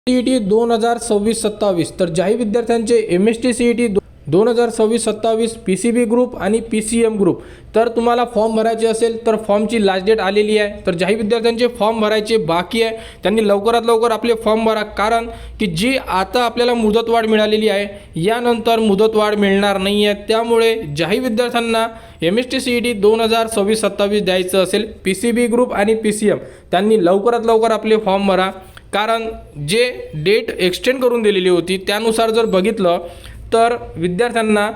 CET 2026-27 तर ज्याही विद्यार्थ्यांचे MST CET 2026-27 PCB group आणि PCM ग्रुप तर तुम्हाला फॉर्म भरायचे असेल तर फॉर्मची लास्ट डेट आलेली आहे। तर ज्याही विद्यार्थ्यांचे फॉर्म भरायचे बाकी आहे त्यांनी लवकरात लवकर आपले फॉर्म भरा, कारण की जी आता आपल्याला मुदतवाढ मिळालेली आहे यानंतर मुदतवाढ मिळणार नाही आहे। त्यामुळे ज्याही विद्यार्थ्यांना MST CET 2026-27 द्यायचं असेल PCB ग्रुप आणि PCM त्यांनी लवकरात लवकर आपले फॉर्म भरा, कारण जे डेट एक्सटेंड करून दिलेली होती त्यानुसार जर बघितलं तर विद्यार्थ्यांना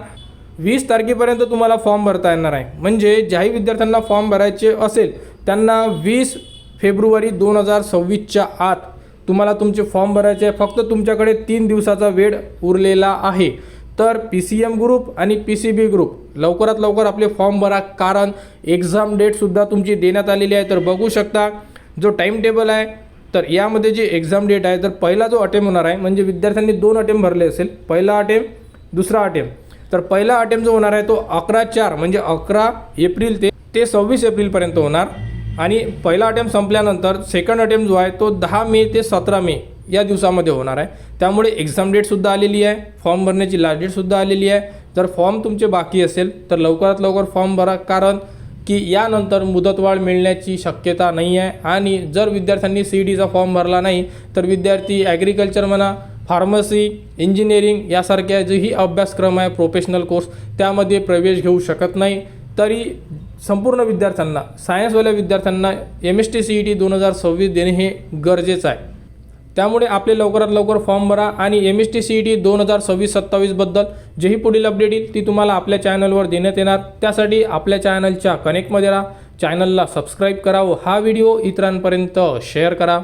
20 तारखेपर्यंत तुम्हाला फॉर्म भरता येणार आहे। म्हणजे ज्याही विद्यार्थ्यांना फॉर्म भरायचे असेल त्यांना 20 फेब्रुवारी 2026च्या आत तुम्हाला तुमचे फॉर्म भरायचे आहे। फक्त तुमच्याकडे 3 दिवसाचा वेळ उरलेला आहे। तर PCM ग्रुप आणि PCB ग्रुप लवकरात लवकर आपले फॉर्म भरा, कारण एक्झाम डेटसुद्धा तुमची देण्यात आलेली आहे। तर बघू शकता जो टाईम टेबल आहे तर यामध्ये जे एक्झाम डेट आहे तर पहिला जो अटेम्प्ट होणार आहे, म्हणजे विद्यार्थ्यांनी 2 अटेम्प्ट भरले असेल, पहिला अटेम्प्ट दुसरा अटेम्प्ट, तर पहिला अटेम्प्ट जो होणार आहे तो 11/4 म्हणजे 11 एप्रिल ते 26 एप्रिलपर्यंत होणार आणि पहिला अटेम्प्ट संपल्यानंतर सेकंड अटेम्प्ट जो आहे तो 10 मे ते 17 मे या दिवसामध्ये होणार आहे। त्यामुळे एक्झाम डेटसुद्धा आलेली आहे, फॉर्म भरण्याची लास्ट डेटसुद्धा आलेली आहे। जर फॉर्म तुमचे बाकी असेल तर लवकरात लवकर फॉर्म भरा, कारण की यानंतर मुदतवाढ मिळण्याची शक्यता नाही आहे। आणि जर विद्यार्थ्यांनी CETचा फॉर्म भरला नाही तर विद्यार्थी ॲग्रिकल्चर म्हणा, फार्मसी, इंजिनिअरिंग यासारख्या जेही अभ्यासक्रम आहे प्रोफेशनल कोर्स त्यामध्ये प्रवेश घेऊ शकत नाही। तरी संपूर्ण विद्यार्थ्यांना, सायन्सवाल्या विद्यार्थ्यांना MST CET 2026 देणे हे गरजेचं आहे। त्यामुळे आपले लवकरात लवकर फॉर्म भरा आणि MST CET 2026-27 बद्दल जेही पुढील अपडेट येईल ती तुम्हाला आपल्या चॅनलवर देण्यात येणार। त्यासाठी आपल्या चॅनलच्या कनेक्टमध्ये राहा, चॅनलला सबस्क्राईब करा व हा व्हिडिओ इतरांपर्यंत शेअर करा।